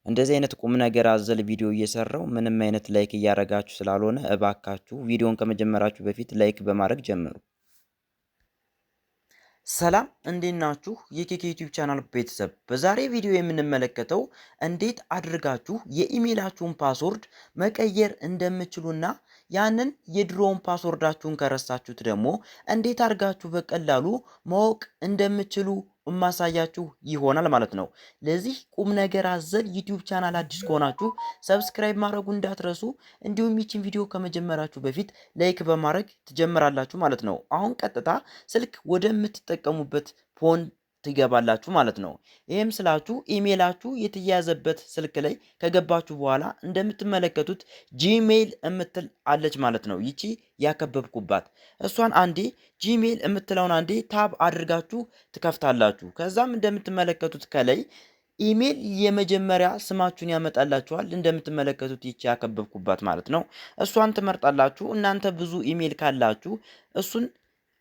እንደዚህ አይነት ቁም ነገር አዘል ቪዲዮ እየሰራው ምንም አይነት ላይክ እያደረጋችሁ ስላልሆነ እባካችሁ ቪዲዮን ከመጀመራችሁ በፊት ላይክ በማድረግ ጀምሩ። ሰላም እንዴት ናችሁ? የኬኬ ዩቲዩብ ቻናል ቤተሰብ፣ በዛሬ ቪዲዮ የምንመለከተው እንዴት አድርጋችሁ የኢሜይላችሁን ፓስወርድ መቀየር እንደምትችሉና ያንን የድሮውን ፓስወርዳችሁን ከረሳችሁት ደግሞ እንዴት አድርጋችሁ በቀላሉ ማወቅ እንደምትችሉ ማሳያችሁ ይሆናል ማለት ነው። ለዚህ ቁም ነገር አዘል ዩቲዩብ ቻናል አዲስ ከሆናችሁ ሰብስክራይብ ማድረጉ እንዳትረሱ፣ እንዲሁም ይችን ቪዲዮ ከመጀመራችሁ በፊት ላይክ በማድረግ ትጀምራላችሁ ማለት ነው። አሁን ቀጥታ ስልክ ወደምትጠቀሙበት ፎን ትገባላችሁ ማለት ነው። ይህም ስላችሁ ኢሜይላችሁ የተያያዘበት ስልክ ላይ ከገባችሁ በኋላ እንደምትመለከቱት ጂሜይል የምትል አለች ማለት ነው። ይቺ ያከበብኩባት እሷን አንዴ ጂሜይል የምትለውን አንዴ ታብ አድርጋችሁ ትከፍታላችሁ። ከዛም እንደምትመለከቱት ከላይ ኢሜይል የመጀመሪያ ስማችሁን ያመጣላችኋል። እንደምትመለከቱት ይቺ ያከበብኩባት ማለት ነው። እሷን ትመርጣላችሁ። እናንተ ብዙ ኢሜይል ካላችሁ እሱን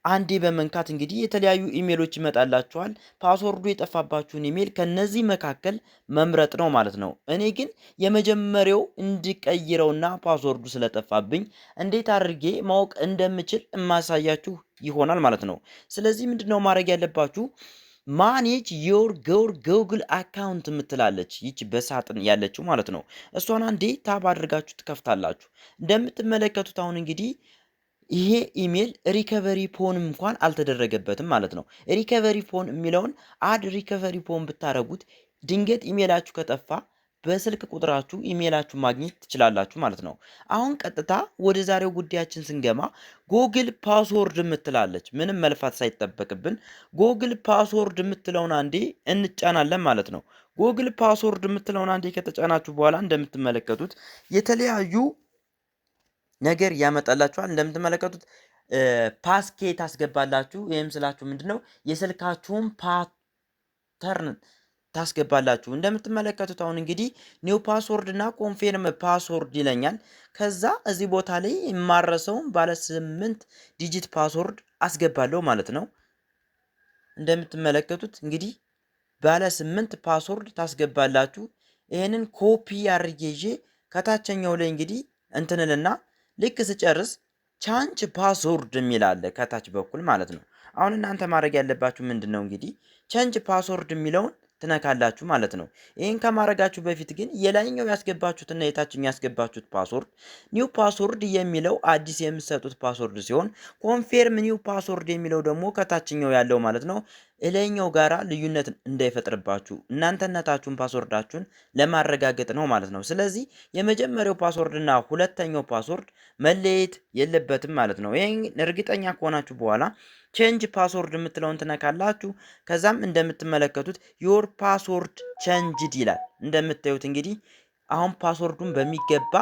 አንዴ በመንካት እንግዲህ የተለያዩ ኢሜይሎች ይመጣላችኋል። ፓስወርዱ የጠፋባችሁን ኢሜይል ከነዚህ መካከል መምረጥ ነው ማለት ነው። እኔ ግን የመጀመሪያው እንዲቀይረውና ፓስወርዱ ስለጠፋብኝ እንዴት አድርጌ ማወቅ እንደምችል የማሳያችሁ ይሆናል ማለት ነው። ስለዚህ ምንድነው ማድረግ ያለባችሁ? ማኔጅ ዮር ጉግል አካውንት የምትላለች ይች በሳጥን ያለችው ማለት ነው። እሷን አንዴ ታብ አድርጋችሁ ትከፍታላችሁ። እንደምትመለከቱት አሁን እንግዲህ ይሄ ኢሜል ሪከቨሪ ፎን እንኳን አልተደረገበትም ማለት ነው። ሪከቨሪ ፎን የሚለውን አድ ሪከቨሪ ፎን ብታረጉት ድንገት ኢሜላችሁ ከጠፋ በስልክ ቁጥራችሁ ኢሜላችሁ ማግኘት ትችላላችሁ ማለት ነው። አሁን ቀጥታ ወደ ዛሬው ጉዳያችን ስንገባ ጉግል ፓስወርድ የምትላለች ምንም መልፋት ሳይጠበቅብን ጉግል ፓስወርድ የምትለውን አንዴ እንጫናለን ማለት ነው። ጉግል ፓስወርድ የምትለውን አንዴ ከተጫናችሁ በኋላ እንደምትመለከቱት የተለያዩ ነገር ያመጣላችኋል። እንደምትመለከቱት ፓስኬ ታስገባላችሁ። ይህም ስላችሁ ምንድነው የስልካችሁን ፓተርን ታስገባላችሁ። እንደምትመለከቱት አሁን እንግዲህ ኒው ፓስወርድ እና ኮንፌርም ፓስወርድ ይለኛል። ከዛ እዚህ ቦታ ላይ የማረሰውን ባለ 8 ዲጂት ፓስወርድ አስገባለሁ ማለት ነው። እንደምትመለከቱት እንግዲህ ባለ 8 ፓስወርድ ታስገባላችሁ። ይህንን ኮፒ አድርጌ ይዤ ከታችኛው ላይ እንግዲህ እንትንልና ልክ ስጨርስ ቻንጅ ፓስወርድ የሚል አለ ከታች በኩል ማለት ነው። አሁን እናንተ ማድረግ ያለባችሁ ምንድነው እንግዲህ ቻንጅ ፓስወርድ የሚለውን ትነካላችሁ ማለት ነው። ይህን ከማድረጋችሁ በፊት ግን የላይኛው ያስገባችሁትና የታችኛው ያስገባችሁት ፓስወርድ ኒው ፓስወርድ የሚለው አዲስ የምትሰጡት ፓስወርድ ሲሆን ኮንፌርም ኒው ፓስወርድ የሚለው ደግሞ ከታችኛው ያለው ማለት ነው እላይኛው ጋራ ልዩነት እንዳይፈጥርባችሁ እናንተነታችሁን ፓስወርዳችሁን ለማረጋገጥ ነው ማለት ነው። ስለዚህ የመጀመሪያው ፓስወርድ እና ሁለተኛው ፓስወርድ መለየት የለበትም ማለት ነው። ይሄን እርግጠኛ ከሆናችሁ በኋላ ቼንጅ ፓስወርድ የምትለውን ትነካላችሁ። ከዛም እንደምትመለከቱት ዮር ፓስወርድ ቼንጅድ ይላል። እንደምታዩት እንግዲህ አሁን ፓስወርዱን በሚገባ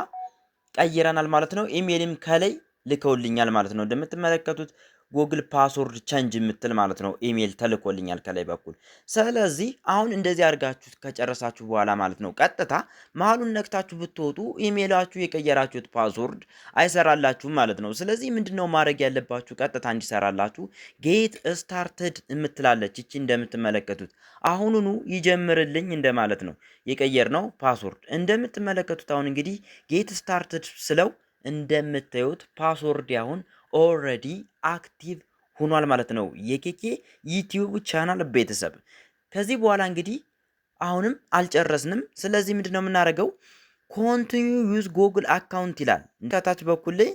ቀይረናል ማለት ነው። ኢሜይልም ከላይ ልከውልኛል ማለት ነው። እንደምትመለከቱት ጉግል ፓስወርድ ቼንጅ የምትል ማለት ነው ኢሜይል ተልኮልኛል ከላይ በኩል። ስለዚህ አሁን እንደዚህ አድርጋችሁ ከጨረሳችሁ በኋላ ማለት ነው ቀጥታ መሀሉን ነክታችሁ ብትወጡ ኢሜይላችሁ የቀየራችሁት ፓስወርድ አይሰራላችሁም ማለት ነው። ስለዚህ ምንድነው ማድረግ ያለባችሁ? ቀጥታ እንዲሰራላችሁ ጌት ስታርትድ የምትላለች እቺ እንደምትመለከቱት አሁኑኑ ይጀምርልኝ እንደማለት ነው የቀየርነው ፓስወርድ። እንደምትመለከቱት አሁን እንግዲህ ጌት ስታርትድ ስለው እንደምታዩት ፓስወርድ አሁን ኦልሬዲ አክቲቭ ሆኗል ማለት ነው። የኬኬ ዩቲዩብ ቻናል ቤተሰብ ከዚህ በኋላ እንግዲህ አሁንም አልጨረስንም። ስለዚህ ምንድነው የምናደርገው? ኮንቲኒዩ ዩዝ ጉግል አካውንት ይላል ከታች በኩል ላይ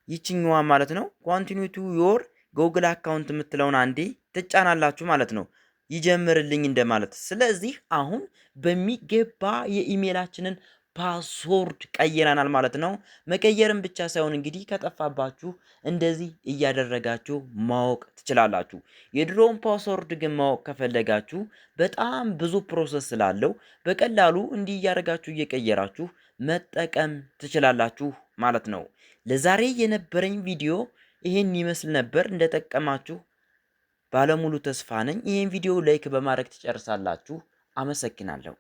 ይችኛዋ ማለት ነው። ኮንቲኒዩ ቱ ዮር ጉግል አካውንት የምትለውን አንዴ ትጫናላችሁ ማለት ነው ይጀምርልኝ እንደማለት። ስለዚህ አሁን በሚገባ የኢሜይላችንን ፓስወርድ ቀይረናል ማለት ነው። መቀየርም ብቻ ሳይሆን እንግዲህ ከጠፋባችሁ እንደዚህ እያደረጋችሁ ማወቅ ትችላላችሁ። የድሮውን ፓስወርድ ግን ማወቅ ከፈለጋችሁ በጣም ብዙ ፕሮሰስ ስላለው በቀላሉ እንዲህ እያደረጋችሁ እየቀየራችሁ መጠቀም ትችላላችሁ ማለት ነው። ለዛሬ የነበረኝ ቪዲዮ ይሄን ይመስል ነበር። እንደጠቀማችሁ ባለሙሉ ተስፋ ነኝ። ይሄን ቪዲዮ ላይክ በማድረግ ትጨርሳላችሁ። አመሰግናለሁ።